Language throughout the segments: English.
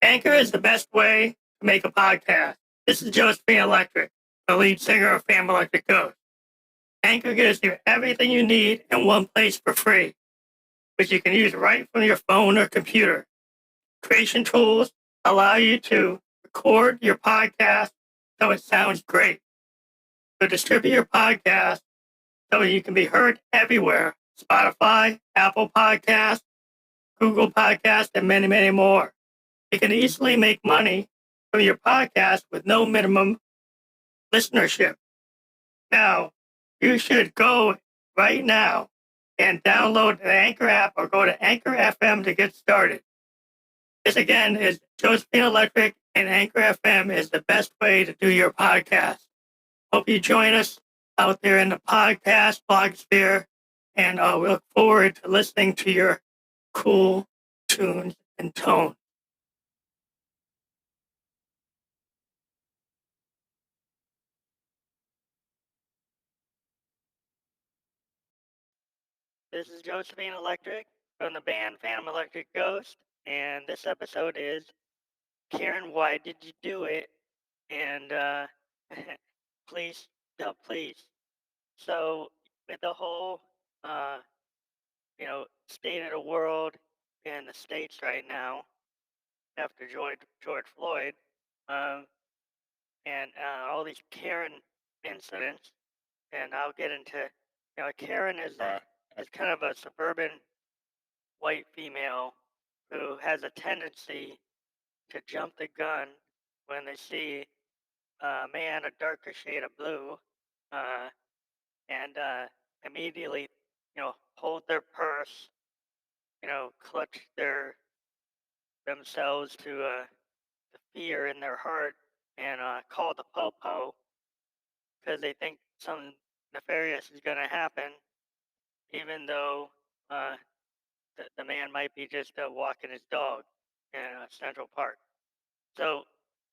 Anchor is the best way to make a podcast. This is Josephine Electric, the lead singer of Fam Electric Ghost. Anchor gives you everything you need in one place for free, which you can use right from your phone or computer. Creation tools allow you to record your podcast so it sounds great. So distribute your podcast so you can be heard everywhere. Spotify, Apple Podcasts, Google Podcasts, and many, many more. You can easily make money from your podcast with no minimum listenership. Now, you should go right now and download the Anchor app or go to Anchor FM to get started. This again is Josephine Electric, and Anchor FM is the best way to do your podcast. Hope you join us out there in the podcast blogosphere, and we look forward to listening to your cool tunes and tones. This is Josephine Electric from the band Phantom Electric Ghost, and this episode is Karen, Why Did You Do It? And please, no, please. So, with the whole, uh, state of the world in the States right now after George Floyd, um, and all these Karen incidents, and I'll get into, Karen is kind of a suburban white female who has a tendency to jump the gun when they see a man a darker shade of blue, uh, and immediately, hold their purse, clutch themselves to the fear in their heart and call the popo because they think something nefarious is going to happen, even though uh, the man might be just walking his dog in Central Park. So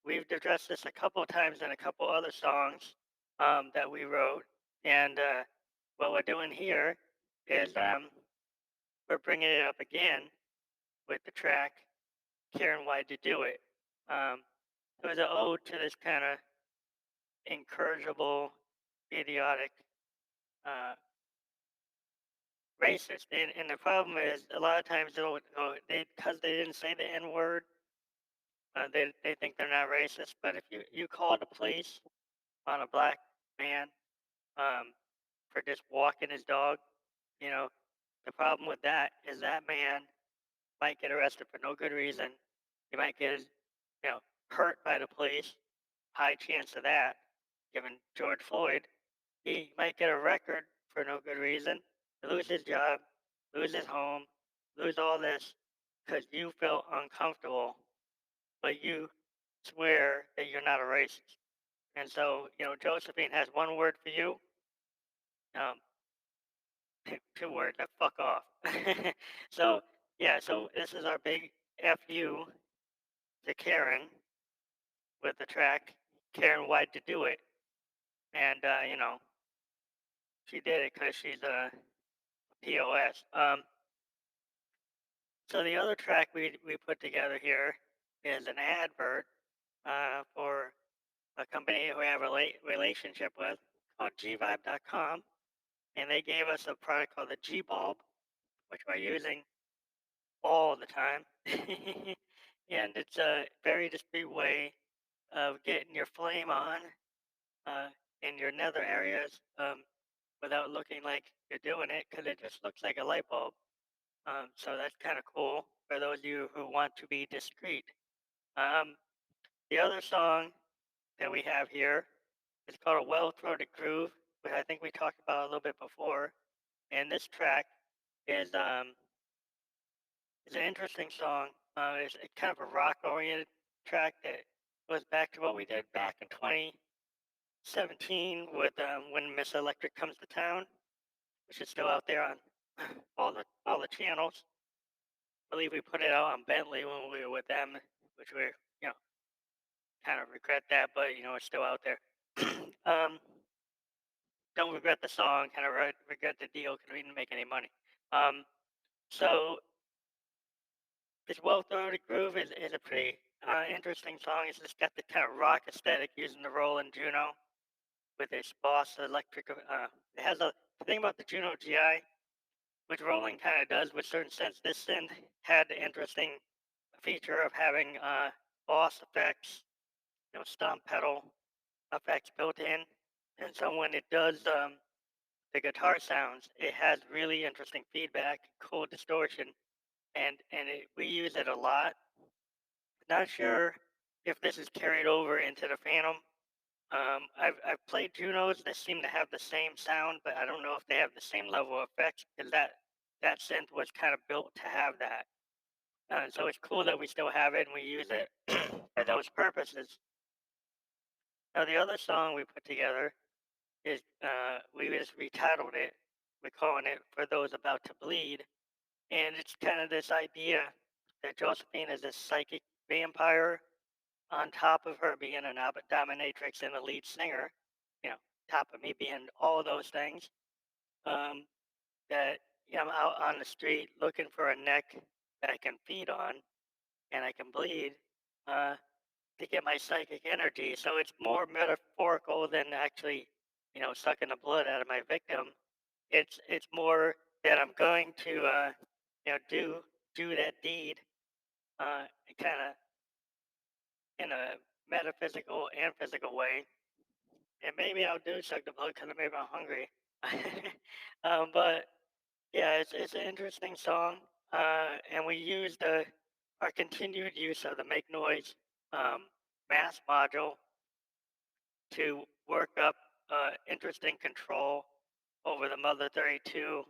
we've addressed this a couple of times in a couple other songs that we wrote, and what we're doing here is we're bringing it up again with the track "Karen, Why'd You Do It." Um, it was an ode to this kind of incorrigible, idiotic uh, racist, and the problem is a lot of times because they didn't say the N word. They think they're not racist, but if you call the police on a black man um, for just walking his dog, you know, the problem with that is that man might get arrested for no good reason. He might get, hurt by the police. High chance of that, given George Floyd. He might get a record for no good reason, lose his job, lose his home, lose all this because you felt uncomfortable, but you swear that you're not a racist. And so, Josephine has one word for you. Um, two words. Fuck off. So yeah. So this is our big fu to Karen with the track "Karen, Why'd You Do It?" And she did it because she's a POS. So the other track we put together here is an advert for a company who we have a relationship with called gvibe.com, and they gave us a product called the G Bulb, which we're using all the time. And it's a very discreet way of getting your flame on uh, in your nether areas without looking like you're doing it because it just looks like a light bulb. So that's kind of cool for those of you who want to be discreet. Um, the other song that we have here is called A Well-Throated Groove, which I think we talked about a little bit before. And this track is an interesting song. It's kind of a rock-oriented track that goes back to what we did back in 2017 with When Miss Electric Comes to Town, which is still out there on all the channels. I believe we put it out on Bentley when we were with them, which we kind of regret that, but it's still out there. um, don't regret the song, kind of regret the deal because we didn't make any money. So this Well Throated Groove is a pretty interesting song. It's just got the kind of rock aesthetic using the Roland Juno with its Boss electric. It has a the thing about the Juno GI, which Roland kind of does with certain synths. This synth had the interesting feature of having Boss effects, stomp pedal effects built in, and so when it does the guitar sounds, it has really interesting feedback, cool distortion, and we use it a lot. Not sure if this is carried over into the Phantom. I've played Junos that seem to have the same sound, but I don't know if they have the same level of effects because that synth was kind of built to have that. So it's cool that we still have it and we use it for those purposes. Now the other song we put together is we just retitled it. We're calling it "For Those About to Bleed," and it's kind of this idea that Josephine is this psychic vampire on top of her being an dominatrix and a lead singer, you know, top of me being all those things, um, that I'm out on the street looking for a neck that I can feed on and I can bleed uh, to get my psychic energy. So it's more metaphorical than actually, sucking the blood out of my victim. It's more that I'm going to, do that deed, kind of in a metaphysical and physical way. And maybe I'll do suck the blood because maybe I'm hungry. But yeah, it's an interesting song, and we used our continued use of the make noise um, mass module to work up interesting control over the Mother 32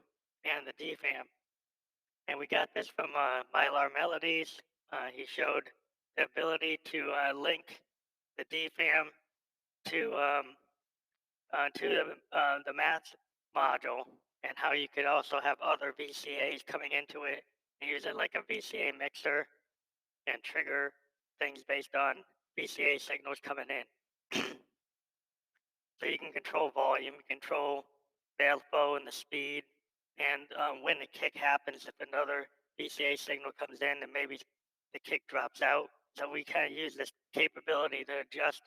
and the DFAM. And we got this from Mylar Melodies. He showed the ability to link the DFAM to the math module and how you could also have other VCAs coming into it and use it like a VCA mixer and trigger things based on VCA signals coming in. So you can control volume, control the LFO and the speed, and when the kick happens, if another VCA signal comes in, then maybe the kick drops out. So we kind of use this capability to adjust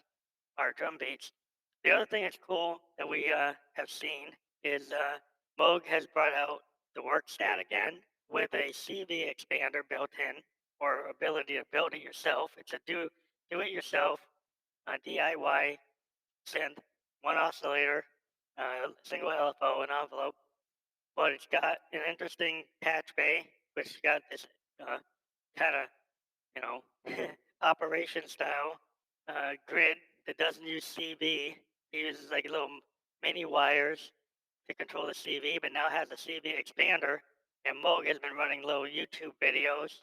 our drum beats. The other thing that's cool that we have seen is Moog has brought out the work stat again with a CV expander built in or ability to build it yourself. It's a do it yourself DIY synth, one oscillator, single LFO, and envelope. But it's got an interesting patch bay, which got this kind of you know, operation style grid that doesn't use CV. It uses like little mini wires to control the CV, but now has a CV expander. And Moog has been running little YouTube videos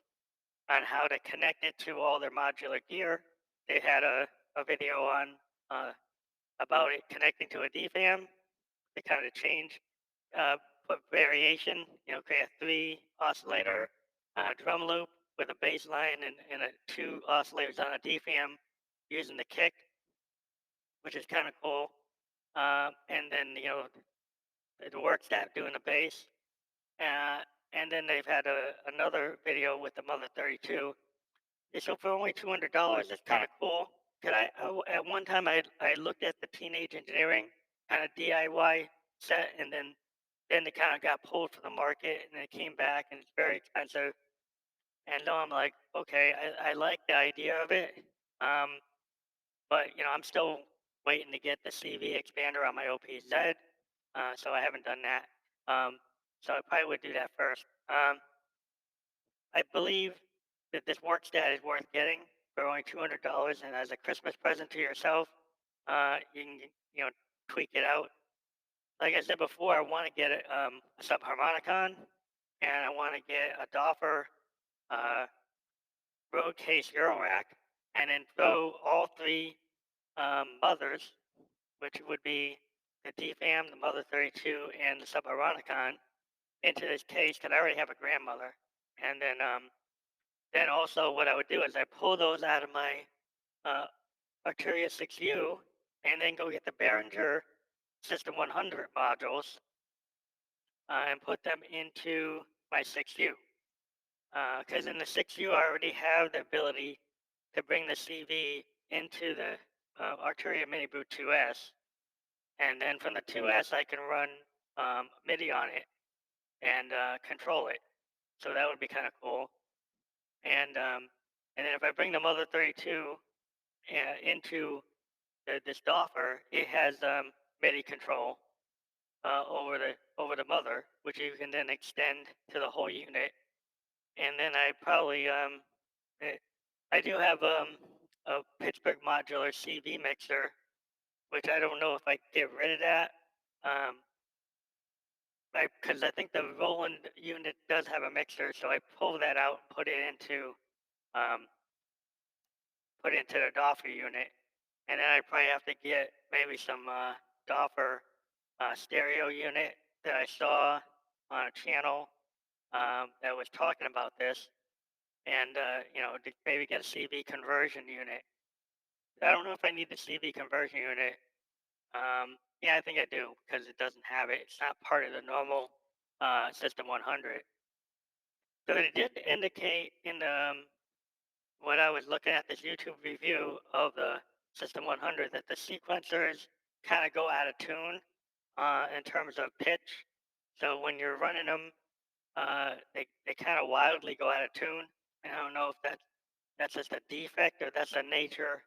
on how to connect it to all their modular gear. They had a video on uh, about it connecting to a DFAM to kind of change, uh, put variation, create a three oscillator drum loop with a bass line and two oscillators on a DFAM using the kick, which is kind of cool. And then, the work staff doing the bass. Uh, and then they've had another video with the Mother 32. So for only $200, it's kind of cool. Cause at one time I looked at the Teenage Engineering kind of DIY set, and then it kind of got pulled from the market, and it came back, and it's very expensive. And now I'm like, okay, I like the idea of it, um, but I'm still waiting to get the CV expander on my OPZ, so I haven't done that. So I probably would do that first. I believe that this work stat is worth getting for only $200, and as a Christmas present to yourself, you can tweak it out. Like I said before, I want to get a subharmonicon, and I want to get a Doffer uh, road case Eurorack, and then throw all three mothers, which would be the DFAM, the Mother 32, and the subharmonicon, into this case because I already have a grandmother. And then also what I would do is I pull those out of my uh, Arturia 6U and then go get the Behringer System 100 modules and put them into my 6U. Because in the 6U, I already have the ability to bring the CV into the Arturia Mini Boot 2S, and then from the 2S I can run MIDI on it and control it. So that would be kind of cool. And then if I bring the Mother 32 into this Doffer, it has MIDI control over the Mother, which you can then extend to the whole unit. And then I probably eh, I do have a Pittsburgh modular CV mixer, which I don't know if I get rid of that. Um, because I think the Roland unit does have a mixer, so I pull that out, um, put it into the Doffer unit, and then I probably have to get maybe some Doffer stereo unit that I saw on a channel that was talking about this, and to maybe get a CV conversion unit. I don't know if I need the CV conversion unit. Yeah, I think I do because it doesn't have it. It's not part of the normal System 100. So it did indicate in when I was looking at this YouTube review of the System 100 that the sequencers kind of go out of tune in terms of pitch. So when you're running them, they kind of wildly go out of tune. And I don't know if that's just a defect or that's the nature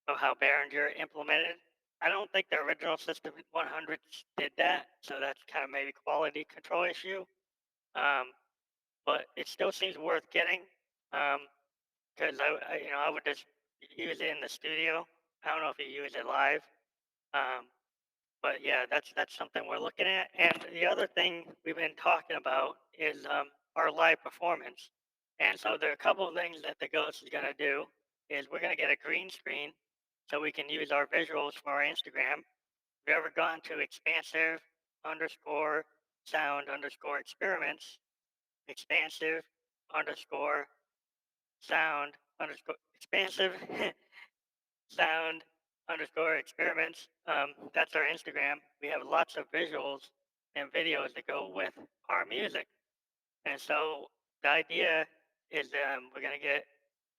of how Behringer implemented. I don't think the original System 100s did that, so that's kind of maybe quality control issue. Um, but it still seems worth getting because I would just use it in the studio. I don't know if you use it live, um, but yeah, that's something we're looking at. And the other thing we've been talking about is our live performance. And so there are a couple of things that the Ghost is going to do. Is we're going to get a green screen so we can use our visuals for our Instagram. If you've ever gone to expansive underscore sound underscore experiments, expansive underscore sound underscore expansive sound underscore experiments. That's our Instagram. We have lots of visuals and videos that go with our music. And so the idea is we're going to get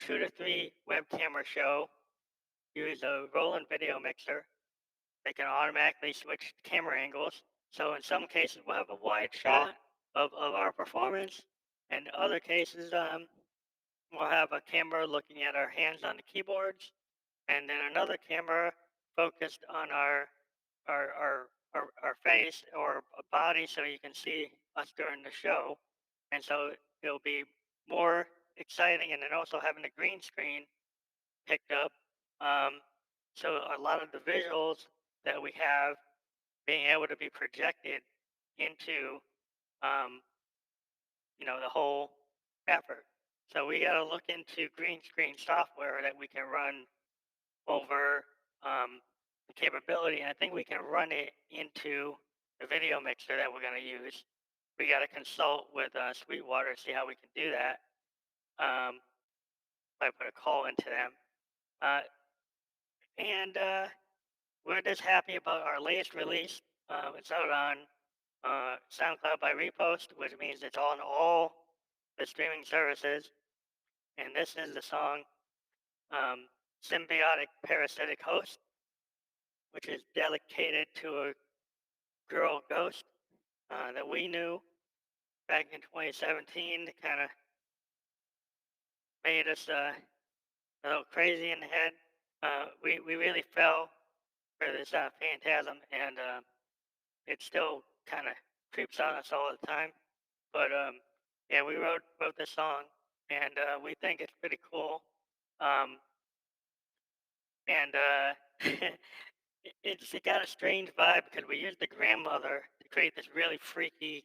2 to 3 web camera show, use a Roland video mixer. They can automatically switch camera angles. So in some cases, we'll have a wide shot of our performance. And in other cases, we'll have a camera looking at our hands on the keyboards, and then another camera focused on our face or a body so you can see us during the show. And so it'll be more exciting, and then also having the green screen picked up. Um, so a lot of the visuals that we have being able to be projected into, um, the whole effort. So we got to look into green screen software that we can run over the capability. And I think we can run it into the video mixer that we're going to use. We got to consult with Sweetwater to see how we can do that. I put a call into them. Uh, and we're just happy about our latest release. It's out on SoundCloud by repost, which means it's on all the streaming services. And this is the song Symbiotic Parasitic Host, which is dedicated to a girl ghost that we knew back in 2017 that kind of made us a little crazy in the head. We really fell for this phantasm, and it still kind of creeps on us all the time. But yeah, we wrote this song, and we think it's pretty cool. Um, and it got a strange vibe because we used the grandmother to create this really freaky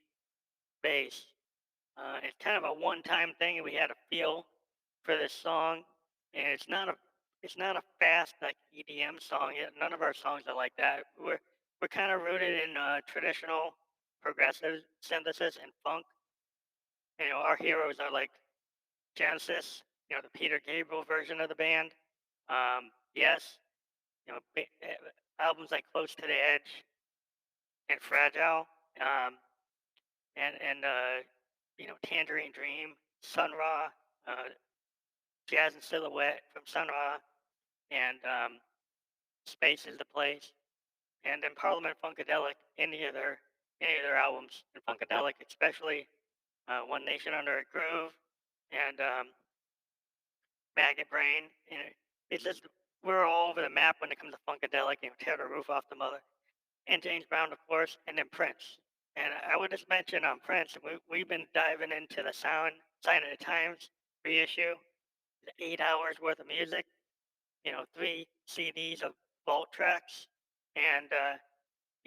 bass. It's kind of a one-time thing, and we had a feel for this song. And it's not a fast like EDM song. None of our songs are like that. We're kind of rooted in traditional progressive synthesis and funk. Our heroes are like Genesis, the Peter Gabriel version of the band. Yes, albums like Close to the Edge and Fragile, um, and Tangerine Dream, Sun Ra, uh, Jazz and Silhouette from Sun Ra, and Space is the Place, and then Parliament Funkadelic, any of their albums, and Funkadelic especially, One Nation Under a Groove, and Maggot Brain. And it's just we're all over the map when it comes to Funkadelic, tear the roof off the mother. And James Brown, of course, and then Prince. And I would just mention on Prince, we've been diving into the Sign of the Times reissue, 8 hours worth of music, 3 CDs of vault tracks, and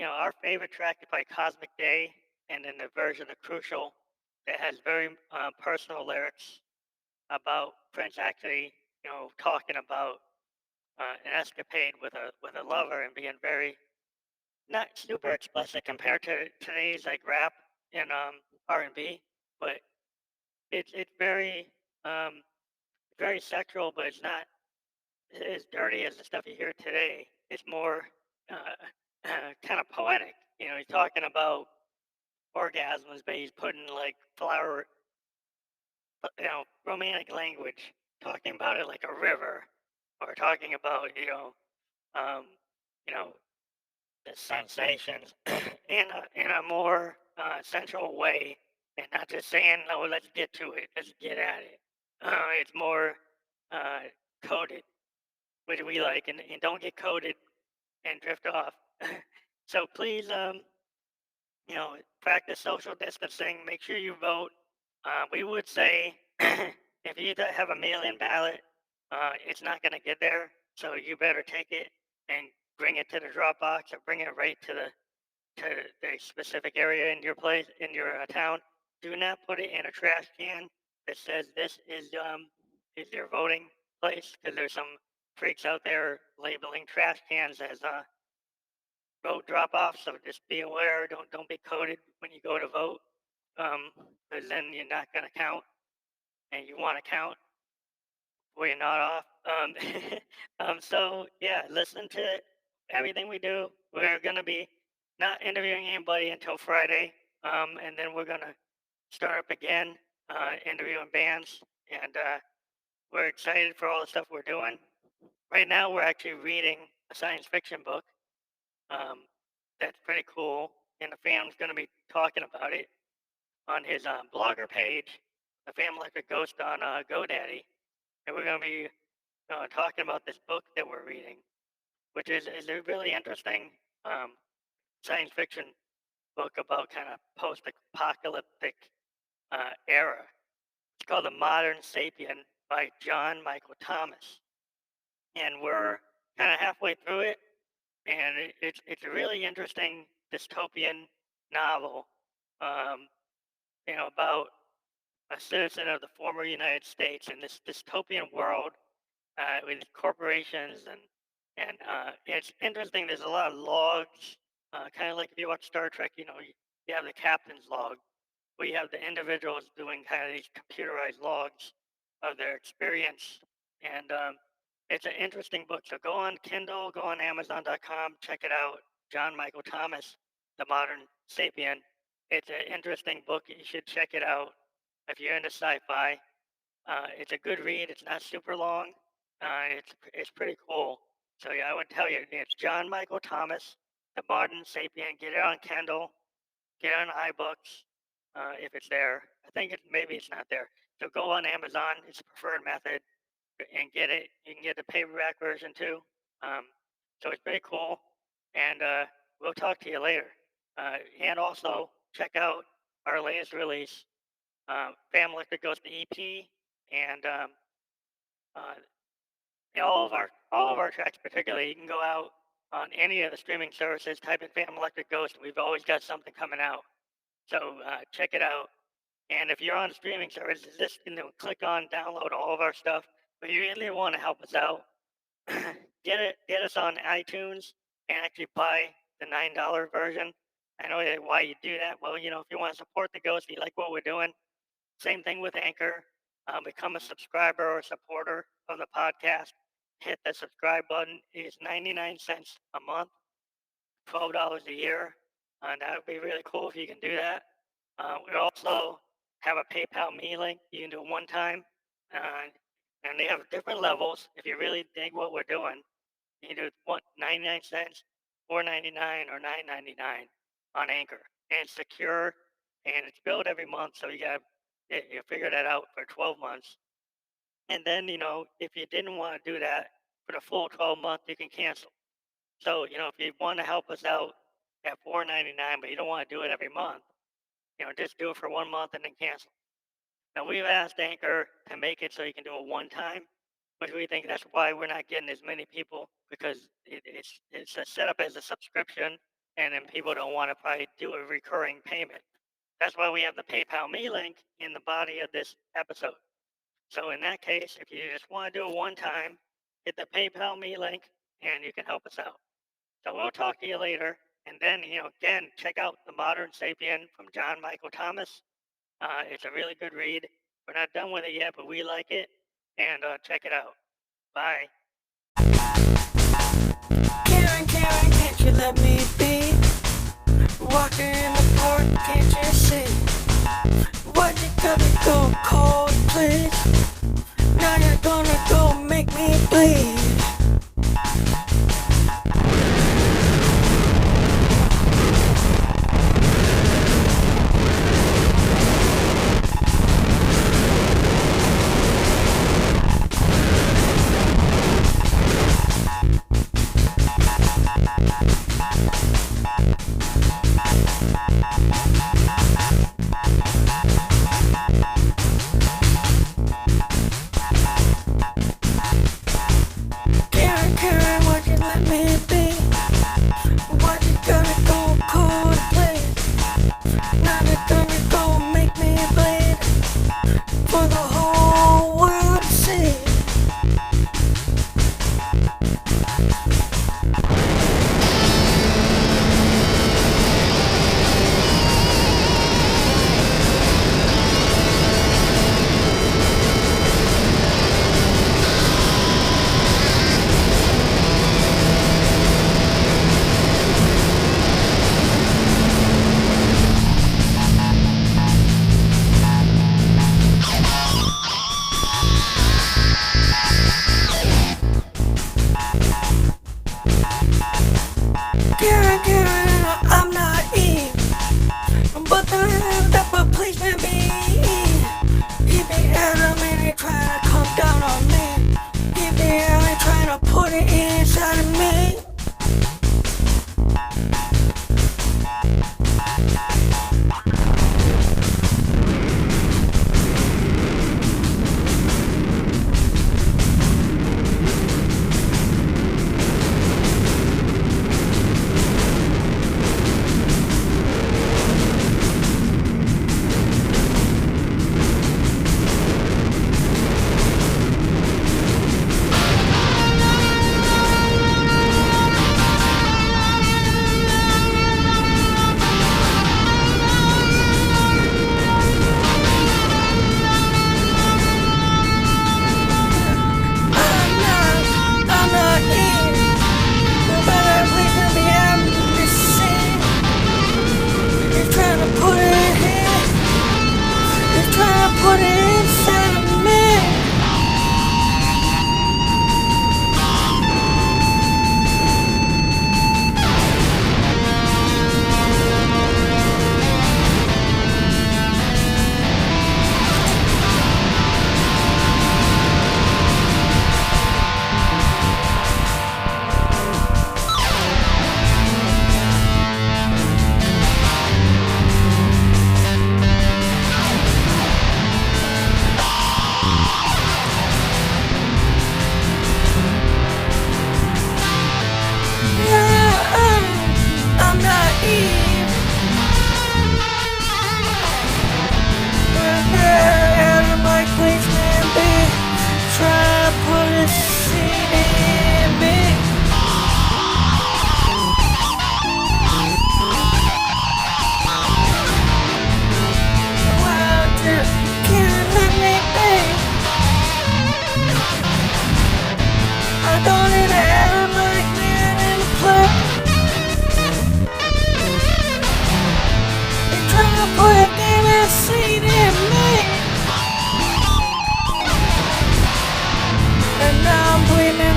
our favorite track is by Cosmic Day, and then the version of Crucial that has very personal lyrics about Prince actually, talking about an escapade with a lover and being very not super explicit compared to today's like rap and R&B, but it's um very sexual, but it's not as dirty as the stuff you hear today. It's more kind of poetic. He's talking about orgasms, but he's putting like flower, romantic language, talking about it like a river, or talking about um, you know, the sensations in a more sensual way, and not just saying, "No, let's get to it, let's get at it." It's more uh, coded, which we like, and don't get coded and drift off. So please, practice social distancing. Make sure you vote. We would say if you have a mail-in ballot, it's not going to get there, so you better take it and bring it to the drop box, or bring it right to the specific area in your place in your town. Do not put it in a trash can that says this is your voting place, because there's some freaks out there labeling trash cans as vote drop off. So just be aware. Don't be coded when you go to vote, because then you're not going to count, and you want to count where you're not off. So yeah, listen to everything we do. We're gonna be not interviewing anybody until Friday, and then we're gonna start up again, interviewing bands, and we're excited for all the stuff we're doing. Right now, we're actually reading a science fiction book. Um, that's pretty cool, and the fam's gonna be talking about it on his blogger page, the Fam Like a Ghost on GoDaddy, and we're gonna be talking about this book that we're reading, which is a really interesting um, science fiction book about kind of post-apocalyptic era. It's called The Modern Sapien by John Michael Thomas, and we're kind of halfway through it, and it's a really interesting dystopian novel, um, about a citizen of the former United States in this dystopian world with corporations, and it's interesting. There's a lot of logs, kind of like if you watch Star Trek. You have the captain's log. We have the individuals doing kind of these computerized logs of their experience, and it's an interesting book. So go on Kindle, go on Amazon.com, check it out. John Michael Thomas, The Modern Sapien. It's an interesting book. You should check it out if you're into sci-fi. It's a good read. It's not super long. It's pretty cool. So yeah, I would tell you it's John Michael Thomas, The Modern Sapien. Get it on Kindle. Get it on iBooks, if it's there. I think maybe it's not there. So go on Amazon. It's the preferred method, and get it. You can get the paperback version too. Um, so it's pretty cool. And we'll talk to you later. And also check out our latest release, Family That Goes to EP, and uh, all of our tracks. Particularly, you can go out on any of the streaming services, type in Phantom Electric Ghost. We've always got something coming out, so check it out. And if you're on streaming services, just click on download all of our stuff. But you really want to help us out, get us on iTunes and actually buy the $9 version. I know why you do that. Well, if you want to support the Ghost, you like what we're doing. Same thing with Anchor. Become a subscriber or supporter of the podcast. Hit the subscribe button. It's 99 cents a month, $12 a year. And that would be really cool if you can do that. We also have a PayPal me link. You can do it one time. Uh, and they have different levels. If you really dig what we're doing, you can do what 99 cents, 4.99, or 9.99 on Anchor, and it's secure, and it's billed every month. So you figure that out for 12 months, and then if you didn't want to do that for the full 12 months, you can cancel. So if you want to help us out at 4.99, but you don't want to do it every month, just do it for 1 month and then cancel. Now, we've asked Anchor to make it so you can do it one time, which we think that's why we're not getting as many people, because it's set up as a subscription, and then people don't want to probably do a recurring payment. That's why we have the PayPal Me link in the body of this episode. So in that case, if you just want to do it one time, hit the PayPal Me link and you can help us out. So we'll talk to you later. And then, again, check out The Modern Sapien from John Michael Thomas. It's a really good read. We're not done with it yet, but we like it. And check it out. Bye. Karen, can't you let me be? Walking in the park, can't you see? Why you gotta go cold, please? Now you're gonna go make me bleed. I'm not Eve, but the policeman be Eve. He be Adam and he try to come down on me. He be Adam trying to put it inside of me.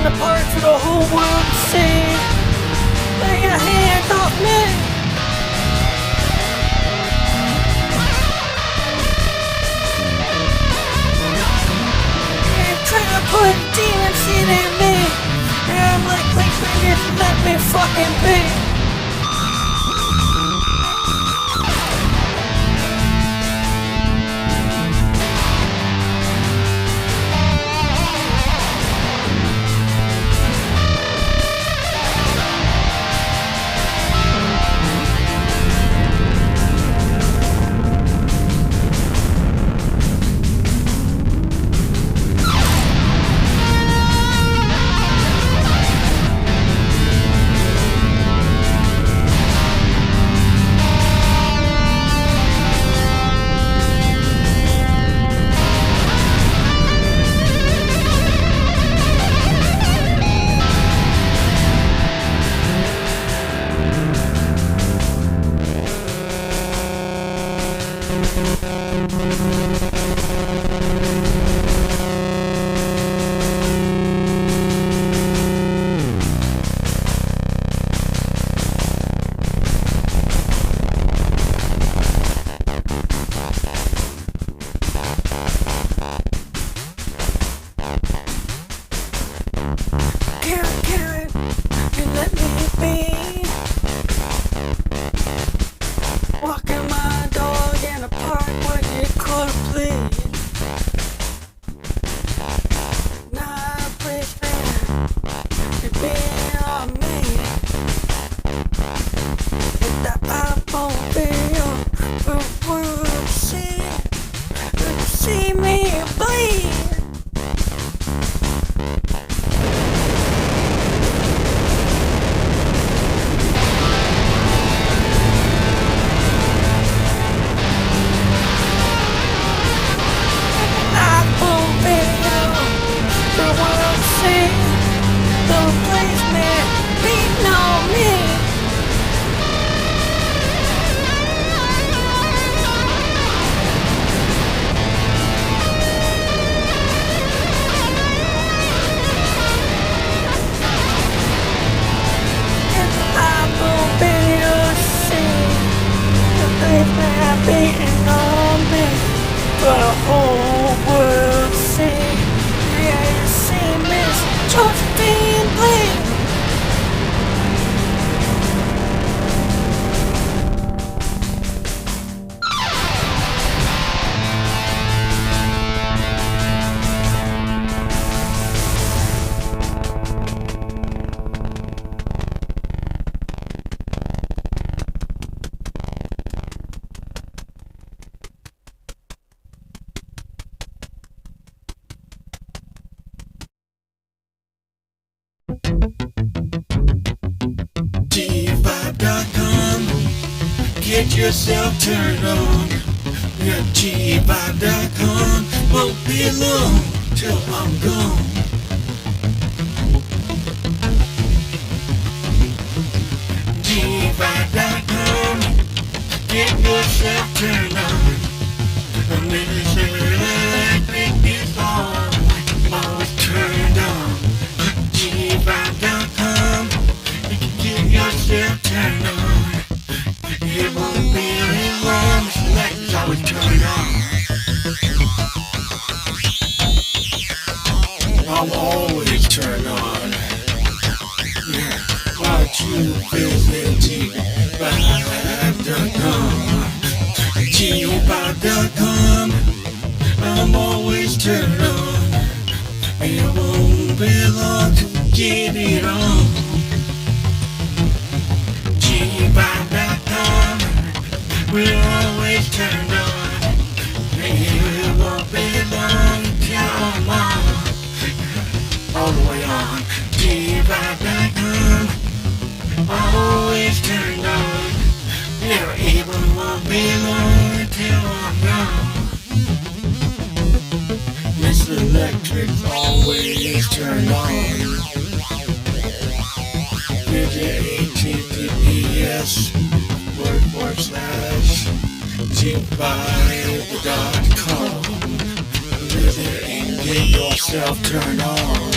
in the park for the whole world to see. Lay your hands off me. You're trying to put demon seed in me. And I'm like, just let me fucking be. Josephine, please. G5.com, get yourself turned on. Yeah, G5.com, won't be long till I'm gone. G5.com, get yourself turned on. And then you say, electric is on, always turned on. G5.com, get yourself turned on. It won't be very long, the lights always turned on. I'm always turned on. Yeah, why don't you visit G5.com? G5.com, I'm always turned on. It won't be long to get it on. G5.com, we're always turned on. It won't be long till I'm on. All the way on. G5.com, always turned on. Yeah, it won't be long till I'm gone. This electric's always turned on. Visit https://G5.com. Visit and get yourself turned on.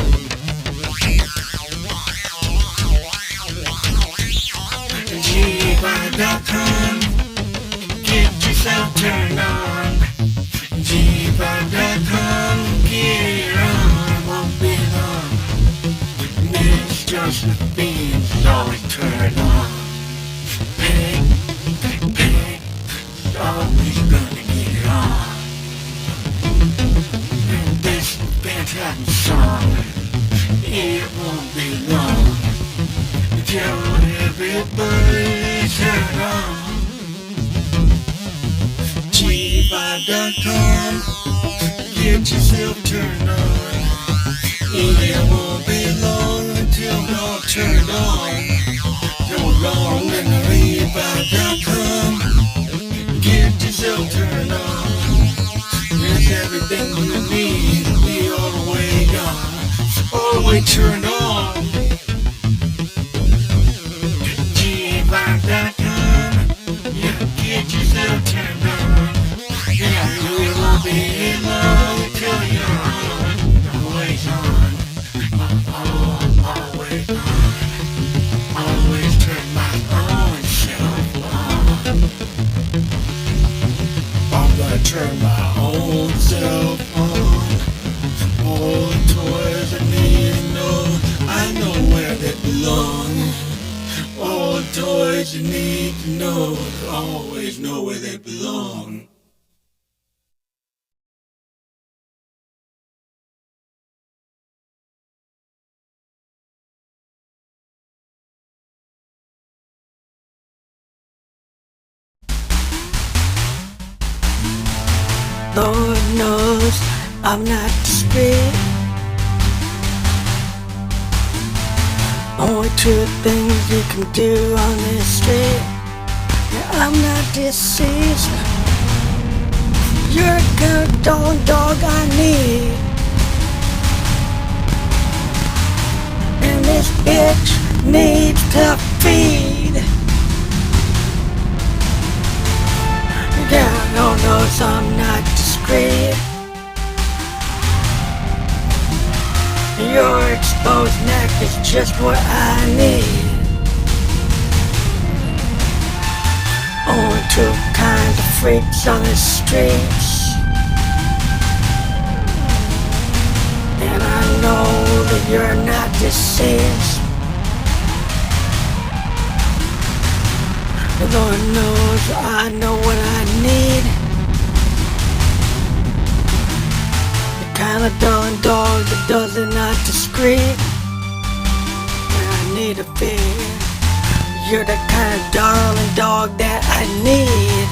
yourself turned on. G5.com, get it on, won't be long. Miss Josephine's always turned on. Peg, always gonna get it on. And this fantastic song, it won't be long. Tell everybody turn on. G5.com, get yourself turned on. It won't be long until y'all turn on. So long and G5.com, get yourself turned on. There's everything you need to be all the way gone, all the way turned on. G5.com, yeah, get yourself turned on. Yeah, it won't be long till you're always on. Always on. Always turn my own self on. I'm gonna turn my own self on. All the toys I need to know, I know where they belong. All the toys you need to know, always know where they belong. Lord knows I'm not discreet. Only two things you can do on this street. Yeah, I'm not deceased. You're the kind of dog I need. And this bitch needs to feed. Yeah, Lord knows I'm not discreet. Your exposed neck is just what I need. Only two kinds of freaks on the streets. And I know that you're not deceased. The Lord knows I know what I need. The kind of darling dog that doesn't not discreet. And I need a feed. You're the kind of darling dog that I need.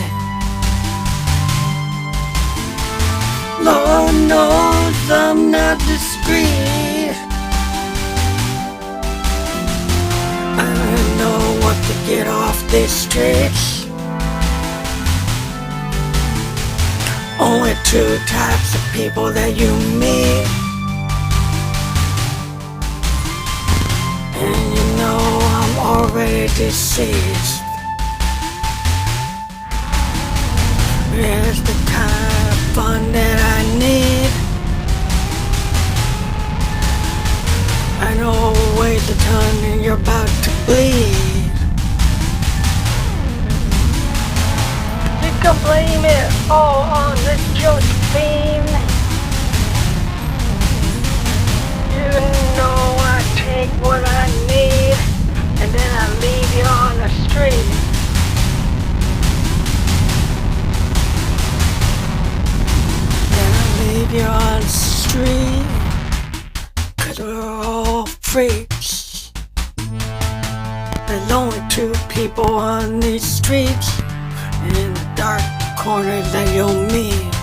Lord knows I'm not discreet. I know what to get off these streets. Only two types of people that you meet. And you know I'm already deceased. It's the kind of fun that I need. I know ways a ton and you're about to bleed. You can blame it all on this Josephine. You know I take what I need and then I leave you on the street. Then I leave you on the street. 'Cause we're all freaks. There's only two people on these streets. In the dark corners that you'll meet.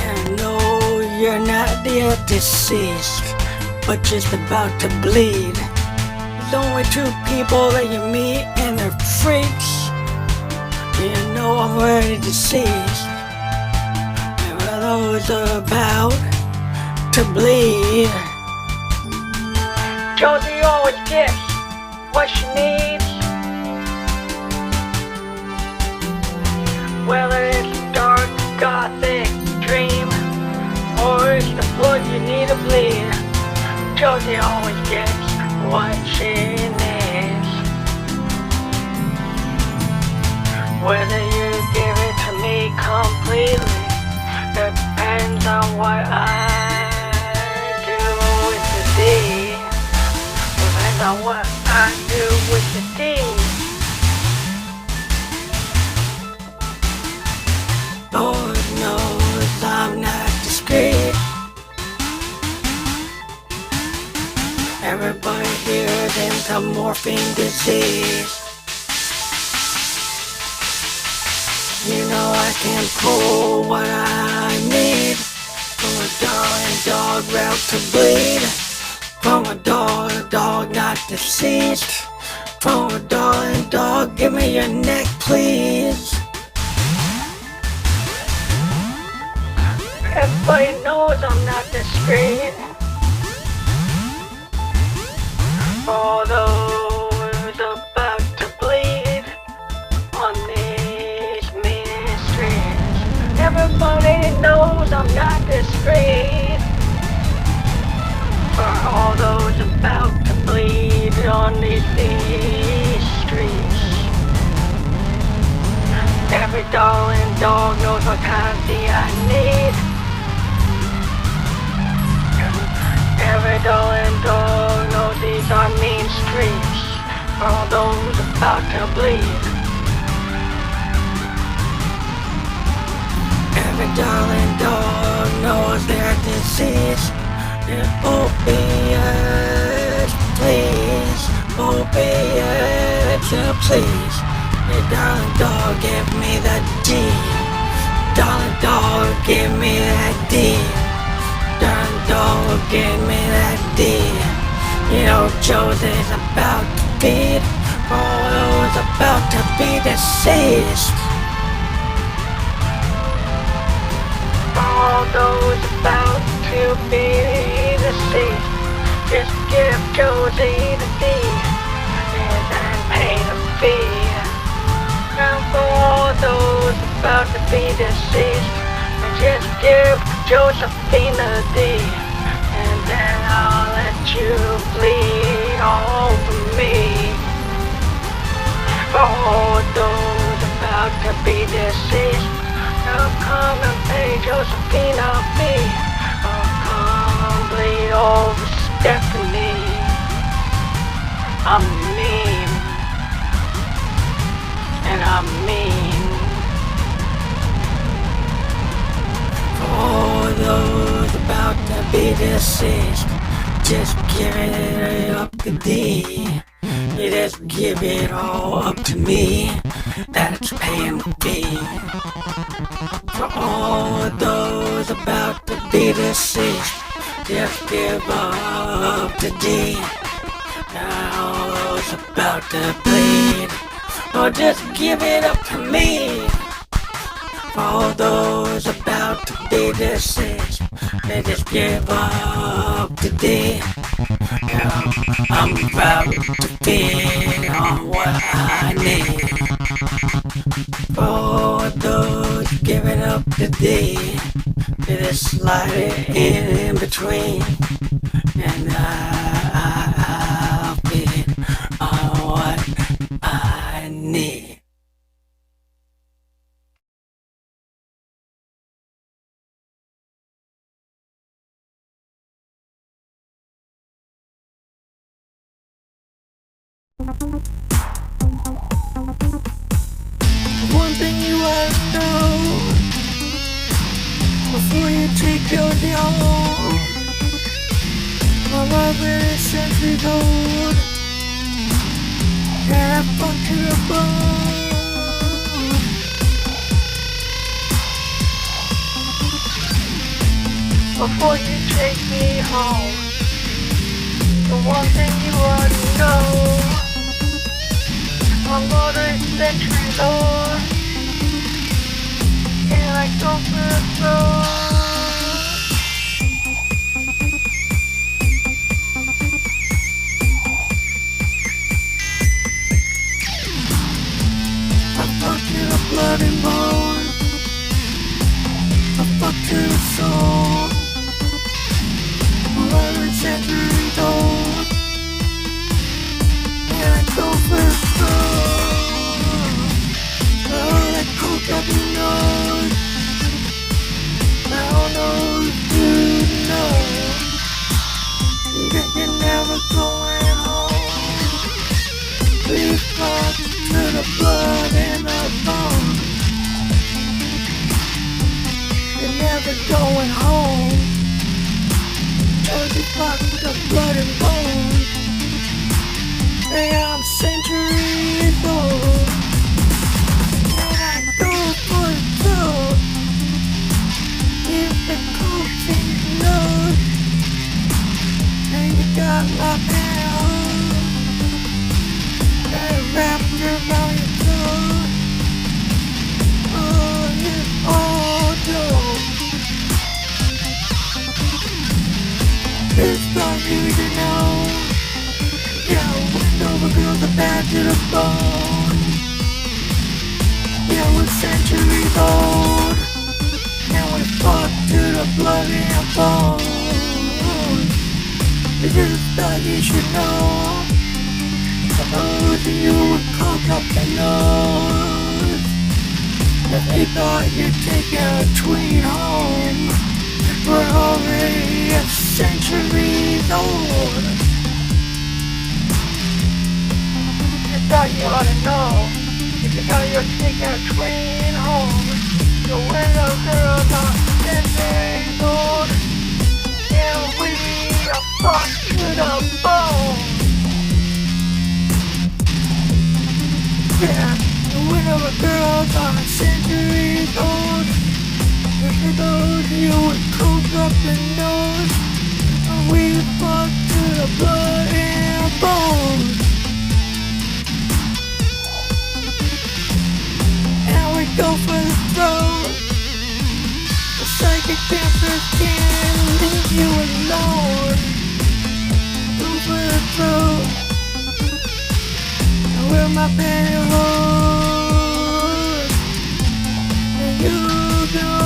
And I know you're not yet deceased, but just about to bleed. There's only two people that you meet and they're freaks. You know I'm already deceased. And those are about to bleed. Josie always gets what she needs. Whether it's a dark, gothic dream, or it's the blood you need to bleed, Josie always gets what she needs. Whether you give it to me me completely. Depends on what I do with the D. Depends on what I do with the D. Lord knows I'm not discreet. Everybody here is into morphine disease. You know I can pull what I need from a dog route to bleed. From a dog not deceased. From a dog, give me your neck, please. Everybody knows I'm not discreet. For those about to bleed on these mean streets. Everybody knows I'm not discreet. For all those about to bleed on these streets. Every darling dog knows what kind of D I need. Every darling dog knows these are mean streets. For all those about to bleed. Every darling dog knows their disease. Opiates, please. Opiates, please. Hey, darling dog, give me that D. Darling dog, give me that D. Darling dog, give me that D. You know Josie's about to feed. All those about to be deceased. All those about to be deceased. Just give Josie the D and then pay the fee. And for all those about to be deceased, just give Josephine the D, and then I'll let you bleed all over me. For all those about to be deceased, I'll come and pay Josephine a fee. I'll come bleed over Stephanie. I'm mean, and I'm mean. For those about to be deceased, just give it up to D. You just give it all up to me. That's paying the fee. For all those about to be deceased, just give up to D. All those about to bleed, or just give it up to me. For all those about to be deceased, they just give up to D. Yeah, I'm about to feed on what I need. For all those giving up to D, they just slide it in between, and I'll feed on what I need. One thing you ought to know before you take your dose. My love is centuries old, and I fuck to the bone. Before you take me home, the one thing you ought to know. My mother is centuries old, and I go for the throne. I fuck to the blood and bone. I fuck to the soul. My mother is centuries old, and I go for the throne. Oh, that coke up your nose. never going home. We fought to the blood and the bone. You're never going home. We fought to the blood and bone. And I'm centuries old. And I go for the throat. If the cold thing knows. And you got my pound. Got it wrapped around your throat. Oh, you all know. It's not you to know. Yeah, window over girls are bad to the bone. Yeah, we're centuries old. Now we fought to the blood and bone. This is stuff you should know. Those of you would cock up the nose. If they thought you'd take a tween home, we're already a centuries old. You thought you ought to know. If you thought you'd take a tween home, the window girls are centuries old. And we are fought to the bone. Yeah, the window girls are centuries old. For those of you with coke up the nose, we fought to the blood and bones. And we go for the throat. The psychic dancers can't leave you alone. Go for the throat. And wear my pantyhose. And you know.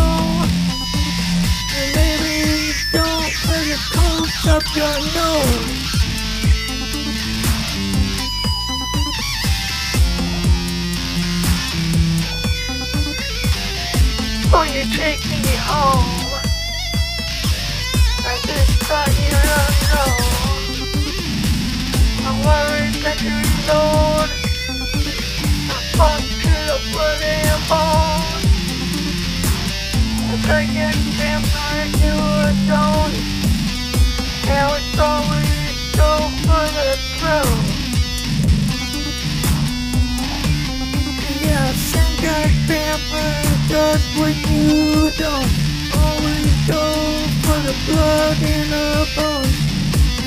Don't put your coat up your nose. Oh, you take me home. I just thought you don't know. I'm worried that you're alone. I fought to the blood and bone. I get vampire to a zone. Now it's always go for the throat. Yeah, same guy vampire does what you don't. Always go for the blood and the bone.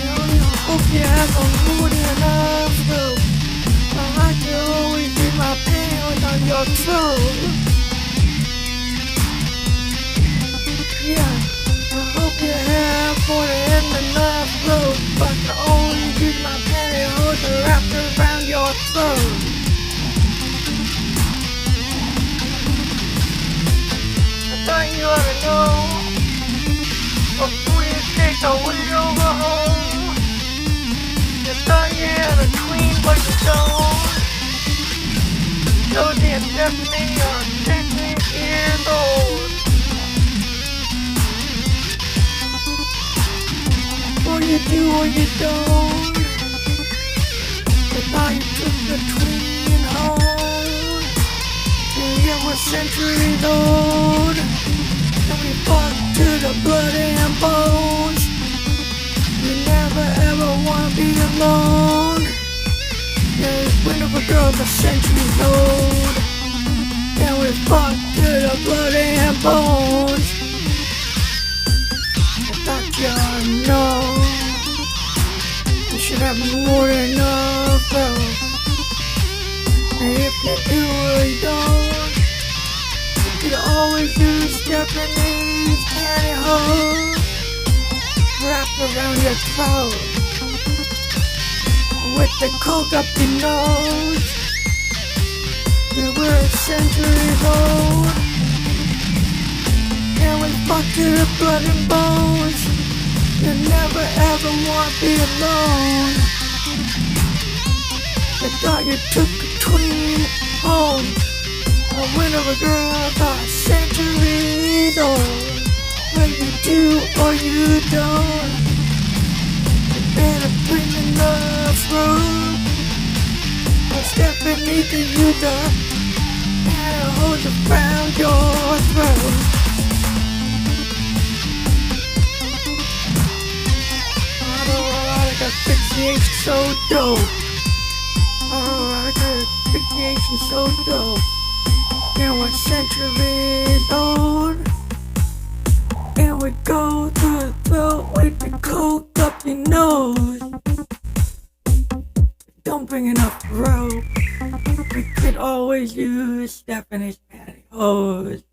I hope you have a mood enough though. I can always get my pain on your throat. Yeah, I hope you have more than enough load, but I only use my pantyhose wrapped around your throat. I thought you ought to know before you take the weight over home. You thought you had a queen, but you don't. Josie and Stephanie are 16 years old. Or you do or you don't. I thought you took the tween home. Yeah, we're centuries old. And we fought to the blood and bones. You never ever wanna be alone. Yeah, this wonderful girl's a centuries old. And we fought to the blood and bones. Thought you know you should have more than enough though. And if you do or you don't, you always use Japanese pantyhose wrapped around your throat with the coke up your nose. You were centuries old. And we fought to the blood and bones. You never ever want to be alone. I thought you took a tween home. A win of a girl about centuries old. Well, you do or you don't. You better bring me to you the hose around your throat. Autoerotic asphyxiation so dope. Autoerotic asphyxiation so dope. And what century is old? And we go through the throat with the coke up your nose. Don't bring enough rope. We could always use Stephanie's pantyhose.